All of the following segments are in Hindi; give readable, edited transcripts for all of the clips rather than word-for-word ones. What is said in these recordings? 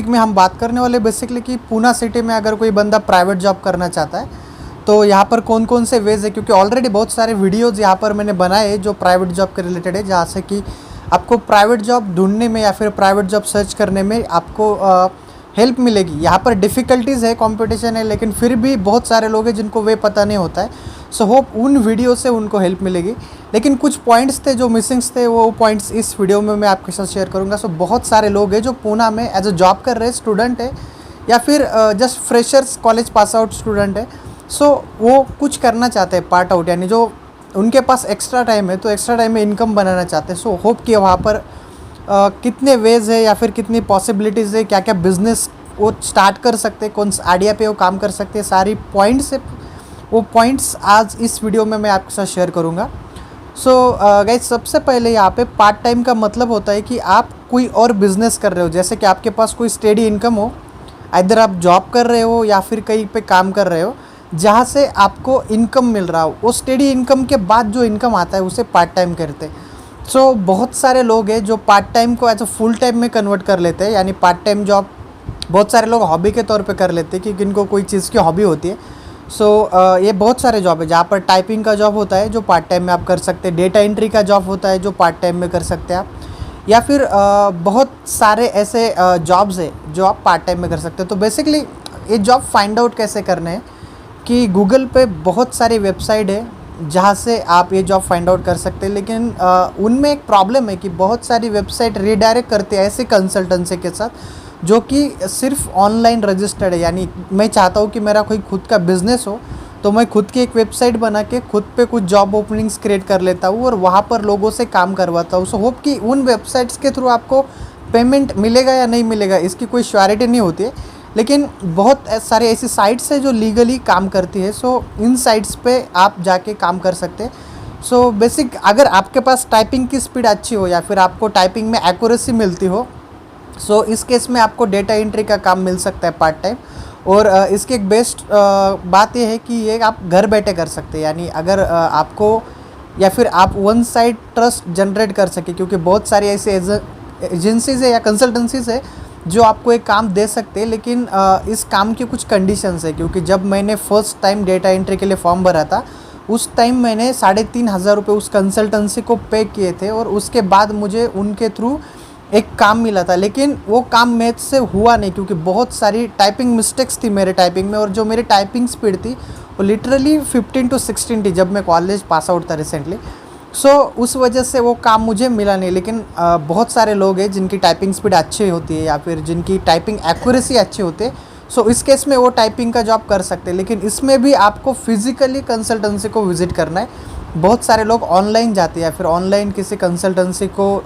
में हम बात करने वाले बेसिकली कि पूना सिटी में अगर कोई बंदा प्राइवेट जॉब करना चाहता है तो यहाँ पर कौन कौन से वेज़ है, क्योंकि ऑलरेडी बहुत सारे वीडियोज़ यहाँ पर मैंने बनाए हैं जो प्राइवेट जॉब के रिलेटेड है, जहाँ से कि आपको प्राइवेट जॉब ढूंढने में या फिर प्राइवेट जॉब सर्च करने में आपको हेल्प मिलेगी। यहाँ पर डिफ़िकल्टीज़ है, कंपटीशन है, लेकिन फिर भी बहुत सारे लोग हैं जिनको वे पता नहीं होता है। सो होप उन वीडियो से उनको हेल्प मिलेगी। लेकिन कुछ पॉइंट्स थे जो मिसिंग्स थे, वो पॉइंट्स इस वीडियो में मैं आपके साथ शेयर करूँगा। सो बहुत सारे लोग हैं जो पूना में एज अ जॉब कर रहे हैं, स्टूडेंट है या फिर just freshers college pass out student है। सो वो कुछ करना चाहते हैं पार्ट आउट, यानी जो उनके पास एक्स्ट्रा टाइम है तो एक्स्ट्रा टाइम में इनकम बनाना चाहते हैं। सो होप कि वहाँ पर कितने वेज़ है या फिर कितनी पॉसिबिलिटीज़ है, क्या क्या बिज़नेस वो स्टार्ट कर सकते हैं, कौन सा आइडिया पे वो काम कर सकते हैं, सारी पॉइंट्स है वो पॉइंट्स आज इस वीडियो में मैं आपके साथ शेयर करूँगा। सो गाइस, सबसे पहले यहाँ पे पार्ट टाइम का मतलब होता है कि आप कोई और बिज़नेस कर रहे हो, जैसे कि आपके पास कोई स्टेडी इनकम हो, इधर आप जॉब कर रहे हो या फिर कहीं पे काम कर रहे हो जहाँ से आपको इनकम मिल रहा हो। वो स्टेडी इनकम के बाद जो इनकम आता है उसे पार्ट टाइम कहते हैं। सो बहुत सारे लोग हैं जो पार्ट टाइम को एज अ फुल टाइम में कन्वर्ट कर लेते हैं, यानी पार्ट टाइम जॉब बहुत सारे लोग हॉबी के तौर पे कर लेते हैं क्योंकि इनको कोई चीज़ की हॉबी होती है। सो ये बहुत सारे जॉब है जहाँ पर टाइपिंग का जॉब होता है जो पार्ट टाइम में आप कर सकते हैं, डेटा एंट्री का जॉब होता है जो पार्ट टाइम में कर सकते हैं आप, या फिर बहुत सारे ऐसे जॉब्स है जो आप पार्ट टाइम में कर सकते हैं। तो बेसिकली ये जॉब फाइंड आउट कैसे करने हैं कि गूगल पे बहुत सारी वेबसाइट है जहाँ से आप ये जॉब फाइंड आउट कर सकते हैं, लेकिन उनमें एक प्रॉब्लम है कि बहुत सारी वेबसाइट रीडायरेक्ट करते हैं ऐसे कंसल्टेंसी के साथ जो कि सिर्फ ऑनलाइन रजिस्टर्ड है। यानी मैं चाहता हूँ कि मेरा कोई खुद का बिज़नेस हो तो मैं खुद की एक वेबसाइट बना के खुद पे कुछ जॉब ओपनिंग्स क्रिएट कर लेता हूँ और वहाँ पर लोगों से काम करवाता हूँ। सो होप कि उन वेबसाइट्स के थ्रू आपको पेमेंट मिलेगा या नहीं मिलेगा इसकी कोई श्योरिटी नहीं होती है, लेकिन बहुत सारे ऐसी साइट्स है जो लीगली काम करती है। सो इन साइट्स पे आप जाके काम कर सकते हैं। सो बेसिक अगर आपके पास टाइपिंग की स्पीड अच्छी हो या फिर आपको टाइपिंग में एक्यूरेसी मिलती हो, सो इस केस में आपको डेटा एंट्री का काम मिल सकता है पार्ट टाइम। और इसकी एक बेस्ट बात यह है कि ये आप घर बैठे कर सकते हैं, यानी अगर आपको या फिर आप वन साइड ट्रस्ट जनरेट कर सके, क्योंकि बहुत सारी ऐसे एजेंसीज़ है या कंसल्टेंसीज़ है जो आपको एक काम दे सकते हैं, लेकिन इस काम की कुछ कंडीशंस है। क्योंकि जब मैंने फर्स्ट टाइम डेटा एंट्री के लिए फॉर्म भरा था उस टाइम मैंने 3,500 रुपये उस कंसल्टेंसी को पे किए थे और उसके बाद मुझे उनके थ्रू एक काम मिला था, लेकिन वो काम मेरे से हुआ नहीं क्योंकि बहुत सारी टाइपिंग मिस्टेक्स थी मेरे टाइपिंग में, और जो मेरी टाइपिंग स्पीड थी वो लिटरली 15 to 16 थी जब मैं कॉलेज पास आउट था रिसेंटली। सो उस वजह से वो काम मुझे मिला नहीं। लेकिन बहुत सारे लोग हैं जिनकी टाइपिंग स्पीड अच्छी होती है या फिर जिनकी टाइपिंग एक्यूरेसी अच्छी होती है, सो इस केस में वो टाइपिंग का जॉब कर सकते हैं। लेकिन इसमें भी आपको फिज़िकली कंसल्टेंसी को विज़िट करना है। बहुत सारे लोग ऑनलाइन जाते हैं या फिर ऑनलाइन किसी कंसल्टेंसी को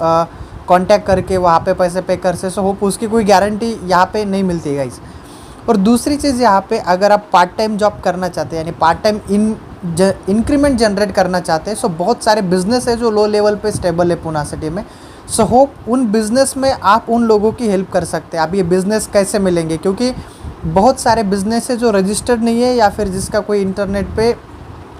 कांटेक्ट करके वहाँ पे पैसे पे कर से, सो होप उसकी कोई गारंटी यहाँ पे नहीं मिलती है गाइस। और दूसरी चीज़ यहाँ पे अगर आप पार्ट टाइम जॉब करना चाहते हैं यानी पार्ट टाइम इंक्रीमेंट जनरेट करना चाहते हैं, सो बहुत सारे बिज़नेस है जो लो लेवल पे स्टेबल है पूना सिटी में। सो होप उन बिज़नेस में आप उन लोगों की हेल्प कर सकते हैं। अब ये बिज़नेस कैसे मिलेंगे, क्योंकि बहुत सारे बिज़नेस है जो रजिस्टर्ड नहीं है या फिर जिसका कोई इंटरनेट पे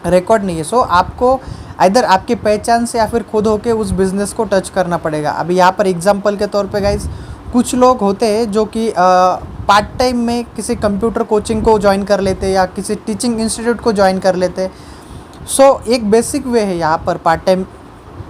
रिकॉर्ड नहीं है। सो आपको इधर आपकी पहचान से या फिर खुद होके उस बिज़नेस को टच करना पड़ेगा। अभी यहाँ पर एग्जांपल के तौर पे गाइस कुछ लोग होते हैं जो कि पार्ट टाइम में किसी कंप्यूटर कोचिंग को ज्वाइन कर लेते हैं या किसी टीचिंग इंस्टीट्यूट को ज्वाइन कर लेते हैं। सो एक बेसिक वे है यहाँ पर पार्ट टाइम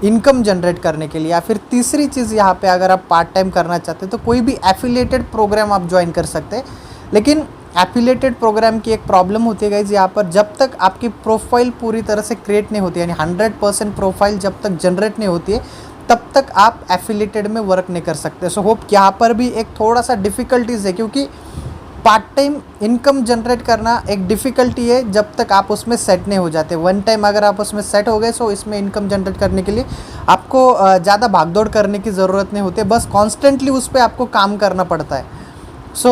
इनकम जनरेट करने के लिए। या फिर तीसरी चीज़ यहाँ पे अगर आप पार्ट टाइम करना चाहते हैं तो कोई भी एफिलिएटेड प्रोग्राम आप ज्वाइन कर सकते हैं। लेकिन एफिलिएटेड प्रोग्राम की एक प्रॉब्लम होती है गाइस, यहाँ पर जब तक आपकी प्रोफाइल पूरी तरह से क्रिएट नहीं होती, यानी 100% प्रोफाइल जब तक जनरेट नहीं होती है तब तक आप एफिलिएटेड में वर्क नहीं कर सकते। सो होप यहाँ पर भी एक थोड़ा सा डिफ़िकल्टीज़ है, क्योंकि पार्ट टाइम इनकम जनरेट करना एक डिफ़िकल्टी है जब तक आप उसमें सेट नहीं हो जाते। वन टाइम अगर आप उसमें सेट हो गए, सो इसमें इनकम जनरेट करने के लिए आपको ज़्यादा भागदौड़ करने की ज़रूरत नहीं होती है, बस कॉन्स्टेंटली उस पर आपको काम करना पड़ता है। सो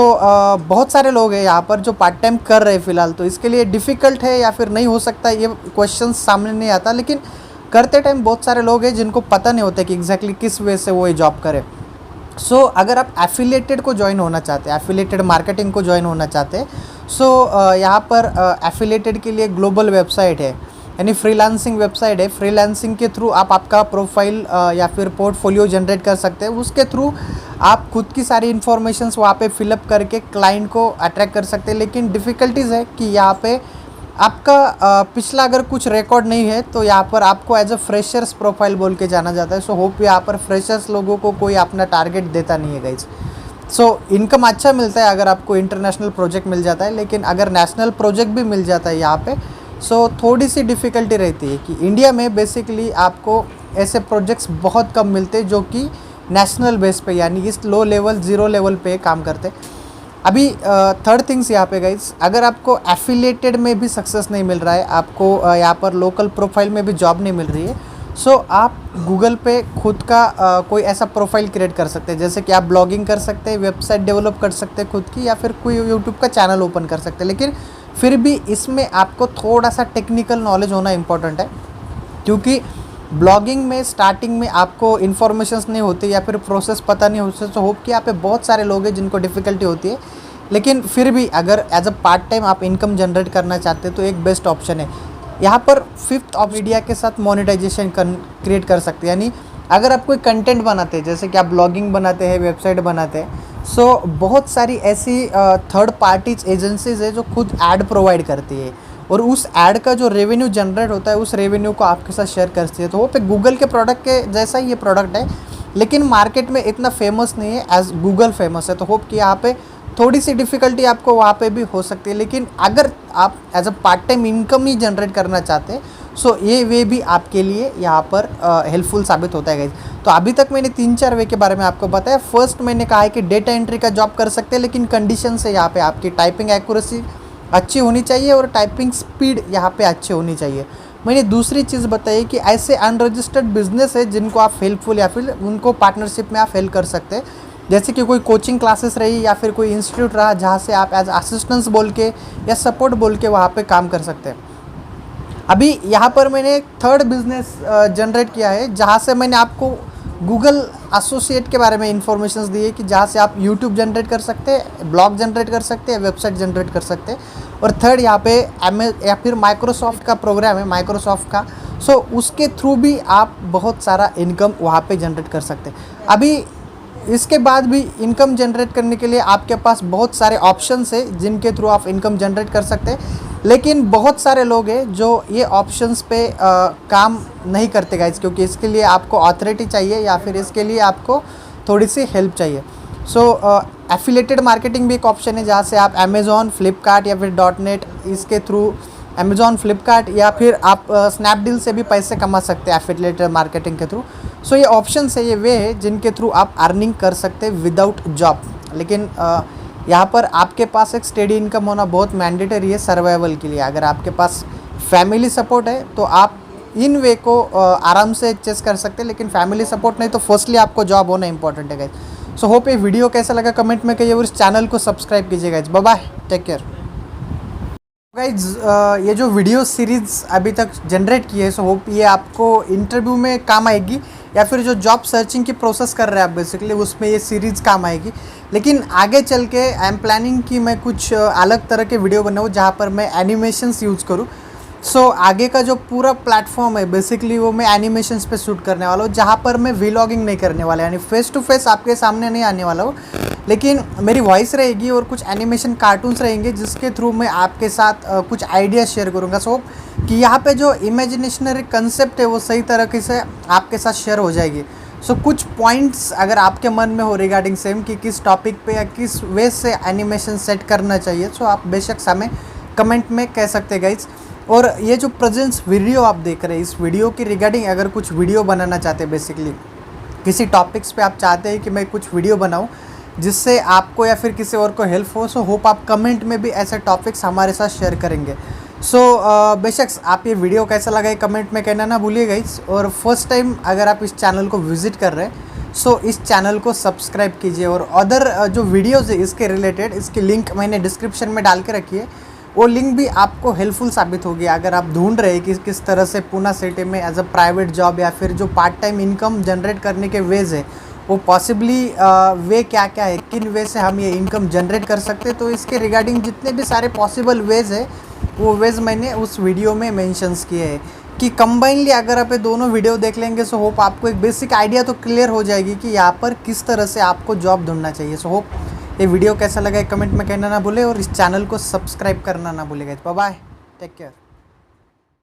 बहुत सारे लोग हैं यहाँ पर जो पार्ट टाइम कर रहे हैं फ़िलहाल, तो इसके लिए डिफ़िकल्ट है या फिर नहीं हो सकता ये क्वेश्चन सामने नहीं आता, लेकिन करते टाइम बहुत सारे लोग हैं जिनको पता नहीं होता कि एग्जैक्टली किस वे से वो ये जॉब करें। सो अगर आप एफिलिएटेड को ज्वाइन होना चाहते हैं, एफिलिएटेड मार्केटिंग को ज्वाइन होना चाहते हैं, सो यहाँ पर एफिलिएटेड के लिए ग्लोबल वेबसाइट है यानी फ्रीलांसिंग वेबसाइट है। फ्रीलांसिंग के थ्रू आप आपका प्रोफाइल या फिर पोर्टफोलियो जनरेट कर सकते हैं। उसके थ्रू आप खुद की सारी इन्फॉर्मेशंस वहाँ पे फिलअप करके क्लाइंट को अट्रैक्ट कर सकते हैं। लेकिन डिफ़िकल्टीज़ है कि यहाँ पे आपका पिछला अगर कुछ रिकॉर्ड नहीं है तो यहाँ पर आपको एज अ फ्रेशर्स प्रोफाइल बोल के जाना जाता है। सो होप यहाँ पर फ्रेशर्स लोगों को कोई अपना टारगेट देता नहीं है गाइज। सो इनकम अच्छा मिलता है अगर आपको इंटरनेशनल प्रोजेक्ट मिल जाता है, लेकिन अगर नेशनल प्रोजेक्ट भी मिल जाता है यहाँ पे सो थोड़ी सी डिफ़िकल्टी रहती है कि इंडिया में बेसिकली आपको ऐसे प्रोजेक्ट्स बहुत कम मिलते हैं जो कि नेशनल बेस पे यानी इस लो लेवल ज़ीरो लेवल पे काम करते हैं। अभी थर्ड थिंग्स यहाँ पे गाइज, अगर आपको एफिलिएटेड में भी सक्सेस नहीं मिल रहा है, आपको यहाँ पर लोकल प्रोफाइल में भी जॉब नहीं मिल रही है, सो आप गूगल पे खुद का कोई ऐसा प्रोफाइल क्रिएट कर सकते हैं। जैसे कि आप ब्लॉगिंग कर सकते हैं, वेबसाइट डेवलप कर सकते हैं खुद की, या फिर कोई यूट्यूब का चैनल ओपन कर सकते हैं। लेकिन फिर भी इसमें आपको थोड़ा सा टेक्निकल नॉलेज होना इंपॉर्टेंट है, क्योंकि ब्लॉगिंग में स्टार्टिंग में आपको इन्फॉर्मेशंस नहीं होती या फिर प्रोसेस पता नहीं होता। तो होप कि यहाँ पे बहुत सारे लोग हैं जिनको डिफ़िकल्टी होती है, लेकिन फिर भी अगर एज अ पार्ट टाइम आप इनकम जनरेट करना चाहते हैं तो एक बेस्ट ऑप्शन है। यहाँ पर फिफ्थ ऑफ मीडिया के साथ मोनेटाइजेशन क्रिएट कर सकते हैं। यानी अगर आप कोई कंटेंट बनाते हैं, जैसे कि आप ब्लॉगिंग बनाते हैं, वेबसाइट बनाते हैं, सो बहुत सारी ऐसी थर्ड पार्टीज एजेंसीज है जो खुद ऐड प्रोवाइड करती है, और उस ऐड का जो रेवेन्यू जनरेट होता है उस रेवेन्यू को आपके साथ शेयर करती है। तो वो पे गूगल के प्रोडक्ट के जैसा ही ये प्रोडक्ट है, लेकिन मार्केट में इतना फेमस नहीं है एज गूगल फेमस है। तो होप कि यहाँ पे थोड़ी सी डिफ़िकल्टी आपको वहाँ पे भी हो सकती है, लेकिन अगर आप as a part time income ही जनरेट करना चाहते हैं सो ये वे भी आपके लिए यहाँ पर हेल्पफुल साबित होता है गाइज। तो अभी तक मैंने 3-4 वे के बारे में आपको बताया। फर्स्ट मैंने कहा है कि डेटा एंट्री का जॉब कर सकते हैं, लेकिन कंडीशन है यहाँ पे आपकी टाइपिंग एक्यूरेसी अच्छी होनी चाहिए और टाइपिंग स्पीड यहाँ पे अच्छी होनी चाहिए। मैंने दूसरी चीज़ बताई कि ऐसे अनरजिस्टर्ड बिजनेस है जिनको आप हेल्पफुल या फिर उनको पार्टनरशिप में आप हेल्प कर सकते हैं, जैसे कि कोई कोचिंग क्लासेस रही या फिर कोई इंस्टीट्यूट रहा जहाँ से आप एज असिस्टेंस बोल के या सपोर्ट बोल के वहाँ पे काम कर सकते हैं। अभी यहाँ पर मैंने थर्ड बिजनेस जनरेट किया है, जहाँ से मैंने आपको गूगल एसोसिएट के बारे में इंफॉर्मेशन दी है कि जहाँ से आप यूट्यूब जनरेट कर सकते हैं, ब्लॉग जनरेट कर सकते हैं, वेबसाइट जनरेट कर सकते हैं। और थर्ड यहाँ पे या फिर माइक्रोसॉफ्ट का प्रोग्राम है माइक्रोसॉफ्ट का, सो उसके थ्रू भी आप बहुत सारा इनकम वहाँ पे जनरेट कर सकते हैं। अभी इसके बाद भी इनकम जनरेट करने के लिए आपके पास बहुत सारे ऑप्शंस है जिनके थ्रू आप इनकम जनरेट कर सकते हैं, लेकिन बहुत सारे लोग हैं जो ये ऑप्शंस पे काम नहीं करते गाइज, क्योंकि इसके लिए आपको अथॉरिटी चाहिए या फिर इसके लिए आपको थोड़ी सी हेल्प चाहिए। सो एफिलेटेड मार्केटिंग भी एक ऑप्शन है, जहाँ से आप अमेज़ॉन, फ्लिपकार्ट या फिर डॉटनेट इसके थ्रू अमेज़ॉन, फ्लिपकार्ट या फिर आप स्नैपडील से भी पैसे कमा सकते हैं एफिलेटेड मार्केटिंग के थ्रू। सो ये ऑप्शन है, ये वे है जिनके थ्रू आप अर्निंग कर सकते हैं विदाउट जॉब। लेकिन यहाँ पर आपके पास एक स्टेडी इनकम होना बहुत मैंडेटरी है सर्वाइवल के लिए। अगर आपके पास फैमिली सपोर्ट है तो आप इन वे को आराम से चेस कर सकते हैं, लेकिन फैमिली सपोर्ट नहीं तो फर्स्टली आपको जॉब होना इंपॉर्टेंट है गाइज। सो होप ये वीडियो कैसा लगा कमेंट में कहिए और इस चैनल को सब्सक्राइब कीजिए guys. Bye bye, take care guys. ये जो वीडियो सीरीज़ अभी तक जनरेट की है, सो होप ये आपको इंटरव्यू में काम आएगी या फिर जो जॉब सर्चिंग की प्रोसेस कर रहे हैं आप बेसिकली उसमें ये सीरीज़ काम आएगी। लेकिन आगे चल के आई एम प्लानिंग कि मैं कुछ अलग तरह के वीडियो बनाऊँ जहाँ पर मैं एनिमेशंस यूज़ करूँ। सो आगे का जो पूरा प्लेटफॉर्म है बेसिकली वो मैं एनिमेशंस पे शूट करने वाला हूँ, जहाँ पर मैं व्लॉगिंग नहीं करने वाला, यानी फेस टू फेस आपके सामने नहीं आने वाला हूँ, लेकिन मेरी वॉइस रहेगी और कुछ एनिमेशन कार्टून्स रहेंगे जिसके थ्रू मैं आपके साथ कुछ आइडिया शेयर करूँगा। सो कि यहाँ पे जो इमेजिनेशनरी कंसेप्ट है वो सही तरीके से आपके साथ शेयर हो जाएगी। सो कुछ पॉइंट्स अगर आपके मन में हो रिगार्डिंग सेम कि किस टॉपिक पे या किस वे से एनिमेशन सेट करना चाहिए, सो आप बेशक हमें कमेंट में कह सकते हैं गाइज। और ये जो प्रेजेंस वीडियो आप देख रहे हैं, इस वीडियो की रिगार्डिंग अगर कुछ वीडियो बनाना चाहते हैं, बेसिकली किसी टॉपिक्स पे आप चाहते हैं कि मैं कुछ वीडियो बनाऊं जिससे आपको या फिर किसी और को हेल्प हो, सो होप आप कमेंट में भी ऐसे टॉपिक्स हमारे साथ शेयर करेंगे। सो बेशक आप ये वीडियो कैसा लगा है कमेंट में कहना ना भूलिए गाइस। और फर्स्ट टाइम अगर आप इस चैनल को विज़िट कर रहे हैं सो इस चैनल को सब्सक्राइब कीजिए, और अदर जो वीडियोज़ है इसके रिलेटेड इसकी लिंक मैंने डिस्क्रिप्शन में डाल के रखी है, वो लिंक भी आपको हेल्पफुल साबित होगी अगर आप ढूंढ रहे हैं कि किस तरह से पूना सिटी में एज अ प्राइवेट जॉब या फिर जो पार्ट टाइम इनकम जनरेट करने के वेज है वो पॉसिबली वे क्या क्या है, किन वे से हम ये इनकम जनरेट कर सकते हैं। तो इसके रिगार्डिंग जितने भी सारे पॉसिबल वेज है वो वेज मैंने उस वीडियो में मेंशंस किए हैं कि कंबाइनली अगर आप ये दोनों वीडियो देख लेंगे सो होप आपको एक बेसिक आइडिया तो क्लियर हो जाएगी कि यहाँ पर किस तरह से आपको जॉब ढूंढना चाहिए। सो होप ये वीडियो कैसा लगा कमेंट में कहना ना भूले और इस चैनल को सब्सक्राइब करना ना भूलेगा। Bye bye, take care.